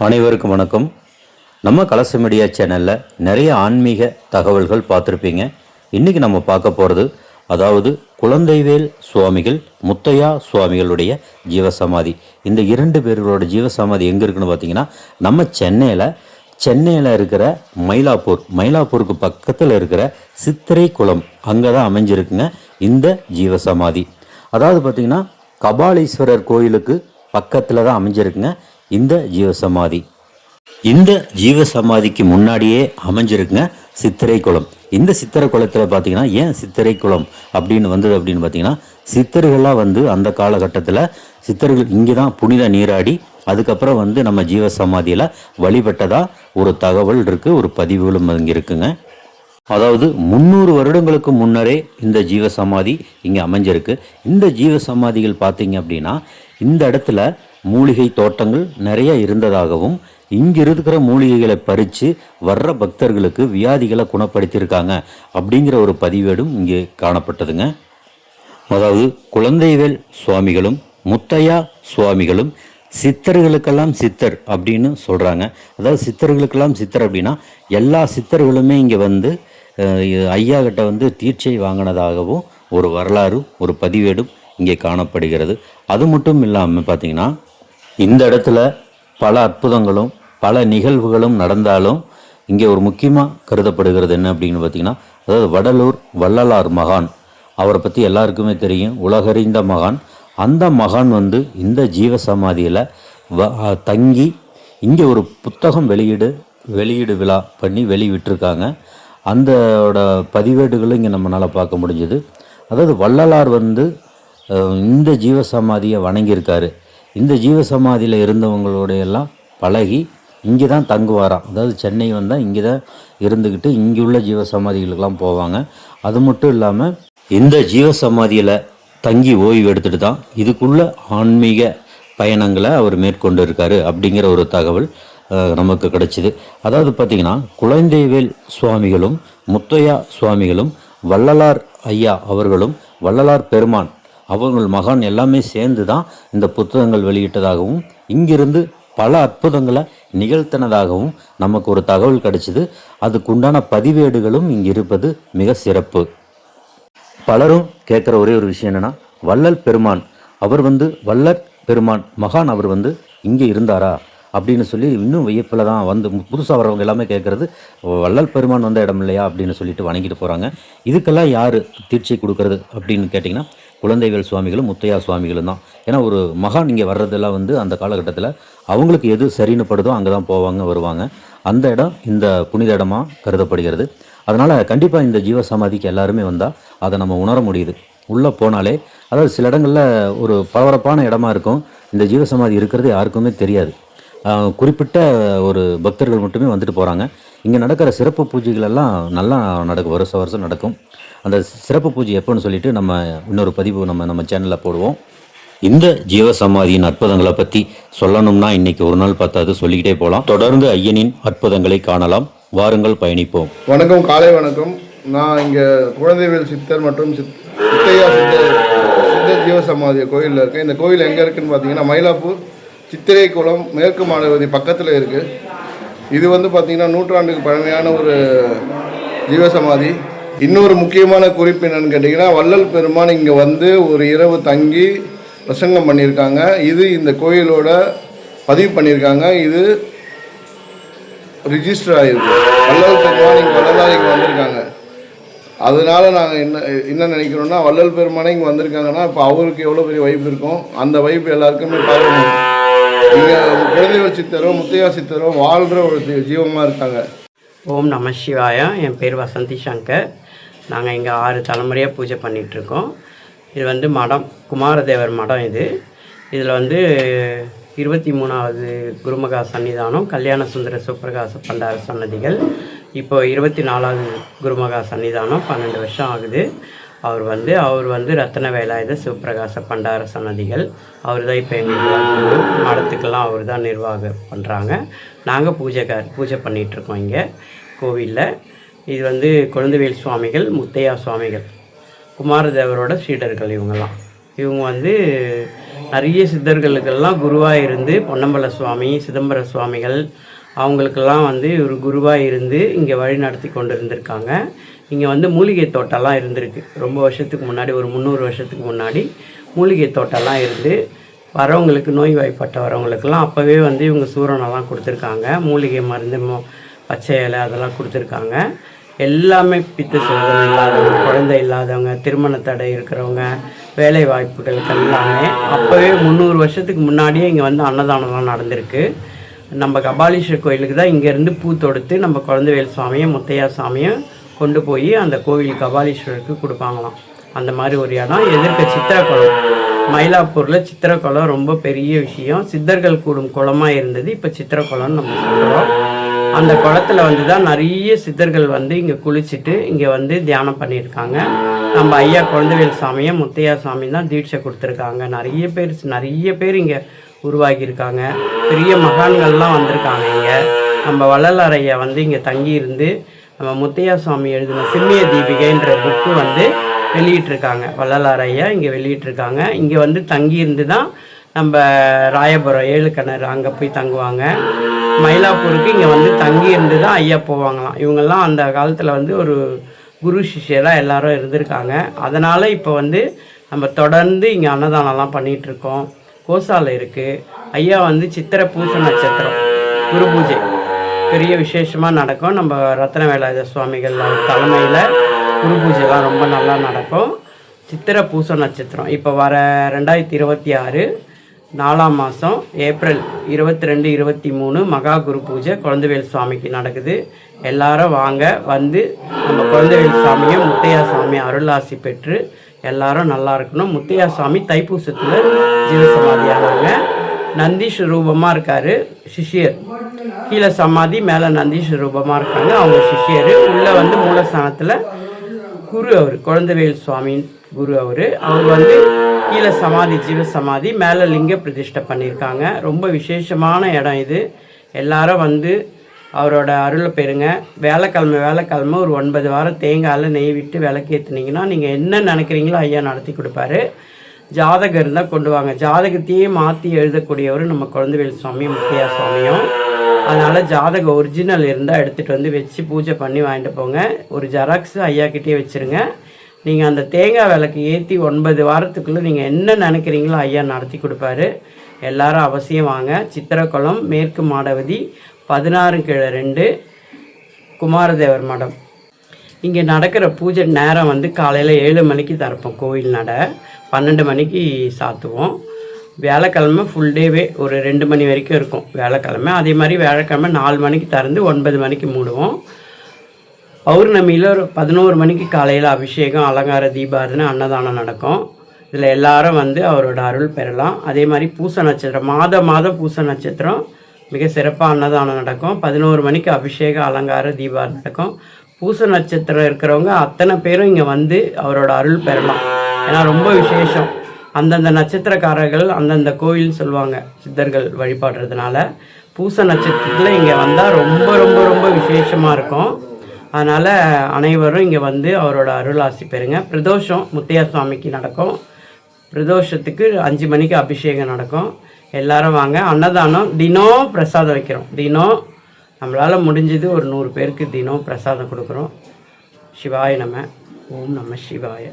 அனைவருக்கும் வணக்கம். நம்ம கலச மீடியா சேனலில் நிறைய ஆன்மீக தகவல்கள் பார்த்துருப்பீங்க. இன்றைக்கி நம்ம பார்க்க போகிறது அதாவது குழந்தைவேல் சுவாமிகள், முத்தையா சுவாமிகளுடைய ஜீவசமாதி. இந்த இரண்டு பேர்களோட ஜீவசமாதி எங்கே இருக்குன்னு பார்த்தீங்கன்னா, நம்ம சென்னையில் இருக்கிற மயிலாப்பூருக்கு பக்கத்தில் இருக்கிற சித்திரை குளம் அங்கே தான் அமைஞ்சிருக்குங்க இந்த ஜீவசமாதி. அதாவது பார்த்திங்கன்னா கபாலீஸ்வரர் கோயிலுக்கு பக்கத்தில் தான் அமைஞ்சிருக்குங்க இந்த ஜீவசமாதி. இந்த ஜீவசமாதிக்கு முன்னாடியே அமைஞ்சிருக்குங்க சித்திரை குளம். இந்த சித்திரை குளத்தில் பார்த்தீங்கன்னா ஏன் சித்திரை குளம் அப்படின்னு வந்தது அப்படின்னு பார்த்தீங்கன்னா, சித்தர்கள்லாம் அந்த காலகட்டத்தில் சித்தர்கள் இங்கே தான் புனித நீராடி அதுக்கப்புறம் நம்ம ஜீவசமாதியில் வழிபட்டதாக ஒரு தகவல் இருக்குது, ஒரு பதிவுகளும் இங்கே இருக்குங்க. அதாவது 300 வருடங்களுக்கு முன்னரே இந்த ஜீவசமாதி இங்கே அமைஞ்சிருக்கு. இந்த ஜீவசமாதிகள் பார்த்தீங்க அப்படின்னா இந்த இடத்துல மூலிகை தோட்டங்கள் நிறைய இருந்ததாகவும், இங்கே இருக்கிற மூலிகைகளை பறித்து வர்ற பக்தர்களுக்கு வியாதிகளை குணப்படுத்தியிருக்காங்க அப்படிங்கிற ஒரு பதிவேடும் இங்கே காணப்பட்டதுங்க. அதாவது குழந்தைவேல் சுவாமிகளும் முத்தையா சுவாமிகளும் சித்தர்களுக்கெல்லாம் சித்தர் அப்படின்னு சொல்கிறாங்க. அதாவது சித்தர்களுக்கெல்லாம் சித்தர் அப்படின்னா எல்லா சித்தர்களுமே இங்கே ஐயா கிட்ட தீட்சை வாங்கினதாகவும் ஒரு வரலாறு, ஒரு பதிவேடும் இங்கே காணப்படுகிறது. அது மட்டும் இல்லாமல் பார்த்திங்கன்னா இந்த இடத்துல பல அற்புதங்களும் பல நிகழ்வுகளும் நடந்தாலும் இங்கே ஒரு முக்கியமாக கருதப்படுகிறது என்ன அப்படின்னு பார்த்திங்கன்னா, அதாவது வடலூர் வள்ளலார் மகான், அவரை பற்றி எல்லாருக்குமே தெரியும், உலகறிந்த மகான். அந்த மகான் இந்த ஜீவசமாதியில் தங்கி இங்கே ஒரு புத்தகம் வெளியீடு விழா பண்ணி வெளியிட்டிருக்காங்க. அந்தோட பதிவேடுகளும் இங்கே நம்மளால் பார்க்க முடிஞ்சுது. அதாவது வள்ளலார் இந்த ஜீவசமாதியை வணங்கியிருக்காரு. இந்த ஜீவசமாதியில் இருந்தவங்களோடையெல்லாம் பழகி இங்கே தான் தங்குவாராம். அதாவது சென்னை வந்தால் இங்கே தான் இருந்துக்கிட்டு இங்கே உள்ள ஜீவசமாதிகளுக்கெல்லாம் போவாங்க. அது மட்டும் இல்லாமல் இந்த ஜீவசமாதியில் தங்கி ஓய்வு எடுத்துகிட்டு தான் இதுக்குள்ள ஆன்மீக பயணங்களை அவர் மேற்கொண்டு இருக்காரு அப்படிங்கிற ஒரு தகவல் நமக்கு கிடைச்சிது. அதாவது பார்த்திங்கன்னா குழந்தைவேல் சுவாமிகளும் முத்தையா சுவாமிகளும் வள்ளலார் ஐயா அவர்களும் வள்ளலார் பெருமான் அவர்கள் மகான் எல்லாமே சேர்ந்து தான் இந்த புத்தகங்கள் வெளியிட்டதாகவும் இங்கிருந்து பல அற்புதங்களை நிகழ்த்தினதாகவும் நமக்கு ஒரு தகவல் கிடைச்சிது. அதுக்குண்டான பதிவேடுகளும் இங்கே இருப்பது மிக சிறப்பு. பலரும் கேட்குற ஒரே ஒரு விஷயம் என்னென்னா, வள்ளல் பெருமான் அவர் வள்ளல் பெருமான் மகான் அவர் இங்கே இருந்தாரா அப்படின்னு சொல்லி இன்னும் வியப்பில் தான் புதுசாக வரவங்க எல்லாமே கேட்குறது, வள்ளல் பெருமான் வந்த இடம் இல்லையா அப்படின்னு சொல்லிட்டு வணங்கிட்டு போகிறாங்க. இதுக்கெல்லாம் யார் தீட்சை கொடுக்கறது அப்படின்னு கேட்டிங்கன்னா, குழந்தைவேல் சுவாமிகளும் முத்தையா சுவாமிகளும் தான். ஏன்னா ஒரு மகான் இங்கே வர்றதெல்லாம் அந்த காலகட்டத்தில் அவங்களுக்கு எது சரின்னு படுதோ அங்கே தான் போவாங்க வருவாங்க. அந்த இடம் இந்த புனித இடமாக கருதப்படுகிறது. அதனால் கண்டிப்பாக இந்த ஜீவசமாதிக்கு எல்லாருமே வந்தால் அதை நம்ம உணர முடியுது. உள்ளே போனாலே, அதாவது சில இடங்களில் ஒரு பரபரப்பான இடமா இருக்கும், இந்த ஜீவசமாதி இருக்கிறது யாருக்குமே தெரியாது. குறிப்பிட்ட ஒரு பக்தர்கள் மட்டுமே வந்துட்டு போகிறாங்க. இங்கே நடக்கிற சிறப்பு பூஜைகள் எல்லாம் நல்லா நடக்கும், வருஷம் நடக்கும். அந்த சிறப்பு பூஜை எப்போன்னு சொல்லிட்டு நம்ம இன்னொரு பதிவு நம்ம சேனலில் போடுவோம். இந்த ஜீவசமாதியின் அற்புதங்களை பற்றி சொல்லணும்னா இன்றைக்கி ஒரு நாள் பார்த்தாது, சொல்லிக்கிட்டே போகலாம். தொடர்ந்து ஐயனின் அற்புதங்களை காணலாம், வாருங்கள் பயணிப்போம். வணக்கம், காலை வணக்கம். நான் இங்கே குழந்தைவேல் சித்தர் மற்றும் சித்தையா சித்தர் ஜீவசமாதி கோயிலில் இருக்கேன். இந்த கோயில் எங்கே இருக்குதுன்னு பார்த்தீங்கன்னா மயிலாப்பூர் சித்திரை குளம் மேற்கு மாநகரி பக்கத்தில் இருக்குது. இது பார்த்திங்கன்னா நூற்றாண்டுக்கு பழமையான ஒரு ஜீவசமாதி. இன்னொரு முக்கியமான குறிப்பு என்னென்னு கேட்டிங்கன்னா, வள்ளல் பெருமான் இங்கே ஒரு இரவு தங்கி பிரசங்கம் பண்ணியிருக்காங்க. இது இந்த கோயிலோட பதிவு பண்ணியிருக்காங்க. இது ரிஜிஸ்டர் ஆகிருக்கு. வள்ளல் பெருமான் இங்கே வந்திருக்காங்க. அதனால் நாங்கள் என்ன நினைக்கிறோன்னா, வள்ளல் பெருமானே இங்கே வந்திருக்காங்கன்னா இப்போ அவருக்கு எவ்வளோ பெரிய வைப்பு இருக்கும், அந்த வைப்பு எல்லாருக்குமே பார்க்கணும். இங்கே குழந்தைவேல் சித்தரும் முத்தையா சித்தரும் வாழ்கிற ஒரு ஜீவமாக இருக்காங்க. ஓம் நம சிவாயா. என் பேர் வசந்தி சங்கர். நாங்கள் இங்கே 6 தலைமுறையாக பூஜை பண்ணிகிட்ருக்கோம். இது மடம், குமாரதேவர் மடம். இதில் 23வது குருமகா சன்னிதானம், கல்யாண சுந்தர சுப்பிரகாச பண்டார சன்னதிகள். இப்போ 24வது குருமகா சன்னிதானம் 12 வருஷம் ஆகுது. அவர் ரத்தன வேலாயுத சிவபிரகாச பண்டார சன்னதிகள். அவர் தான் இப்போ எங்களுக்கு மடத்துக்கெல்லாம் அவர் தான் நிர்வாகம் பண்ணுறாங்க. நாங்கள் பூஜை பண்ணிகிட்ருக்கோம் இங்கே கோவிலில். இது குழந்தைவேல் சுவாமிகள், முத்தையா சுவாமிகள், குமாரதேவரோட சீடர்கள். இவங்க நிறைய சித்தர்களுக்கெல்லாம் குருவாக இருந்து பொன்னம்பல சுவாமி, சிதம்பர சுவாமிகள் அவங்களுக்கெல்லாம் வந்து இவர் குருவாக இருந்து இங்கே வழி நடத்தி கொண்டு இருந்திருக்காங்க. இங்கே வந்து மூலிகை தோட்டம்லாம் இருந்திருக்கு. ரொம்ப வருஷத்துக்கு முன்னாடி, ஒரு 300 வருஷத்துக்கு முன்னாடி மூலிகை தோட்டம்லாம் இருந்து வரவங்களுக்கு, நோய்வாய்ப்பட்ட வரவங்களுக்கெல்லாம் அப்போவே வந்து இவங்க சூரணம்லாம் கொடுத்துருக்காங்க. மூலிகை மருந்து, பச்சை இலை அதெல்லாம் கொடுத்துருக்காங்க. எல்லாமே பித்த சோதனை இல்லாதவங்க, குழந்தை இல்லாதவங்க, திருமண தடை இருக்கிறவங்க, வேலை வாய்ப்புகளுக்கு எல்லாமே அப்போவே 300 வருஷத்துக்கு முன்னாடியே இங்கே வந்து அன்னதானம்லாம் நடந்திருக்கு. நம்ம கபாலீஸ்வரர் கோயிலுக்கு தான் இங்கேருந்து பூ தொடுத்து நம்ம குழந்தைவேல் சுவாமியும் முத்தையா சாமியும் கொண்டு போய் அந்த கோவில் கபாலீஸ்வரருக்கு கொடுப்பாங்களாம். அந்த மாதிரி ஒரு இடம். எதிர்க்க சித்திரக்குளம், மயிலாப்பூரில் சித்திரக்குளம் ரொம்ப பெரிய விஷயம். சித்தர்கள் கூடும் குளமாக இருந்தது, இப்போ சித்திரக்குளம்னு நம்ம சொல்கிறோம். அந்த குளத்தில் வந்து தான் நிறைய சித்தர்கள் வந்து இங்கே குளிச்சுட்டு இங்கே வந்து தியானம் பண்ணியிருக்காங்க. நம்ம ஐயா குழந்தைவேல் சாமியும் முத்தையா சாமி தான் தீட்சை கொடுத்துருக்காங்க. நிறைய பேர் இங்கே உருவாகியிருக்காங்க. பெரிய மகான்கள்லாம் வந்திருக்காங்க இங்கே. நம்ம வள்ளலார் ஐயா வந்து இங்கே தங்கி இருந்து நம்ம முத்தையா சுவாமி எழுதின சிம்மிய தீபிகைன்ற புக்கு வந்து வெளியிட்டிருக்காங்க. வள்ளலார் ஐயா இங்கே வெளியிட்டிருக்காங்க. இங்கே வந்து தங்கியிருந்து தான் நம்ம ராயபுரம் 7 கிணறு அங்கே போய் தங்குவாங்க. மயிலாப்பூருக்கு இங்கே வந்து தங்கியிருந்து தான் ஐயா போவாங்களாம். இவங்கெல்லாம் அந்த காலத்தில் வந்து ஒரு குரு சிஷ்யராக எல்லாரும் இருந்திருக்காங்க. அதனால் இப்போ வந்து நம்ம தொடர்ந்து இங்கே அன்னதானம்லாம் பண்ணிகிட்ருக்கோம். கோசாலை இருக்குது. ஐயா வந்து சித்திரை பூச நட்சத்திரம் குரு பூஜை பெரிய விசேஷமாக நடக்கும். நம்ம ரத்ன வேலாயுத சுவாமிகள் தலைமையில் குரு பூஜைலாம் ரொம்ப நல்லா நடக்கும். சித்திரை பூச நட்சத்திரம் இப்போ வர 2026 4ஆம் மாதம் ஏப்ரல் 22, 23 மகா குரு பூஜை குழந்தைவேல் சுவாமிக்கு நடக்குது. எல்லாரும் வாங்க, வந்து நம்ம குழந்தைவேல் சாமியும் முத்தையா சாமி அருளாசி பெற்று எல்லாரும் நல்லா இருக்கணும். முத்தையா சாமி தைப்பூசத்தில் ஜீவசமாதியானாங்க. நந்தீஷ் ரூபமாக இருக்கார் சிஷியர். கீழே சமாதி, மேலே நந்தீஷ் ரூபமாக இருக்காங்க அவங்க சிஷியர். உள்ளே வந்து மூலஸ்தானத்தில் குரு, அவர் குழந்தைவேல் சுவாமி குரு. அவர் வந்து கீழே சமாதி ஜீவசமாதி, மேலே லிங்க பிரதிஷ்டை பண்ணியிருக்காங்க. ரொம்ப விசேஷமான இடம் இது. எல்லாரும் வந்து அவரோட அருளை பெறுங்க. வேலைக்கிழமை ஒரு 9 வாரம் தேங்காயில் நெய் விட்டு விளக்கேற்றுனீங்கன்னா நீங்கள் என்ன நினைக்கிறீங்களோ ஐயா நடத்தி கொடுப்பாரு. ஜாதகம் இருந்தால் கொண்டு வாங்க. ஜாதகத்தையே மாற்றி எழுதக்கூடியவர் நம்ம குழந்தைவேல் சுவாமி முத்தையா சுவாமியும். அதனால் ஜாதகம் ஒரிஜினல் இருந்தால் எடுத்துகிட்டு வந்து வச்சு பூஜை பண்ணி வாங்கிட்டு போங்க. ஒரு ஜெராக்ஸ் ஐயாக்கிட்டே வச்சுருங்க. நீங்கள் அந்த தேங்காய் விளக்கு ஏற்றி 9 வாரத்துக்குள்ளே நீங்கள் என்ன நினைக்கிறீங்களோ ஐயா நடத்தி கொடுப்பாரு. எல்லாரும் அவசியம் வாங்க. சித்திரக்குளம், மேற்கு மாடவதி, 16/2 குமாரதேவர் மடம். இங்கே நடக்கிற பூஜை நேரம் வந்து காலையில் 7 மணிக்கு திறப்போம். கோவில் நட 12 மணிக்கு சாத்துவோம். வியாழக்கிழமை ஃபுல் டேவே ஒரு 2 மணி வரைக்கும் இருக்கும் வியாழக்கிழமை. அதே மாதிரி வியாழக்கிழமை 4 மணிக்கு திறந்து 9 மணிக்கு மூடுவோம். பௌர்ணமியில் ஒரு 11 மணிக்கு காலையில் அபிஷேகம், அலங்கார தீபாராதனை, அன்னதானம் நடக்கும். இதில் எல்லாரும் வந்து அவரோட அருள் பெறலாம். அதே மாதிரி பூச நட்சத்திரம், மாதம் பூச நட்சத்திரம் மிக சிறப்பாக அன்னதானம் நடக்கும். 11 மணிக்கு அபிஷேகம், அலங்கார தீபாராதனை நடக்கும். பூச நட்சத்திரம் இருக்கிறவங்க அத்தனை பேரும் இங்கே வந்து அவரோட அருள் பெறலாம். ஏன்னா ரொம்ப விசேஷம். அந்தந்த நட்சத்திரக்காரர்கள் அந்தந்த கோயில் சொல்லுவாங்க சித்தர்கள் வழிபாடுறதுனால. பூச நட்சத்திரத்தில் இங்கே வந்தால் ரொம்ப ரொம்ப ரொம்ப விசேஷமாக இருக்கும். அதனால் அனைவரும் இங்கே வந்து அவரோட அருளாசி பெறுங்க. பிரதோஷம் முத்தையா சுவாமிக்கு நடக்கும். பிரதோஷத்துக்கு 5 மணிக்கு அபிஷேகம் நடக்கும். எல்லாரும் வாங்க. அன்னதானம் தினம் பிரசாதம் வைக்கிறோம். தினம் நம்மளால் முடிஞ்சது ஒரு 100 பேருக்கு தினம் பிரசாதம் கொடுக்குறோம். சிவாய நம. ஓம் நம சிவாய.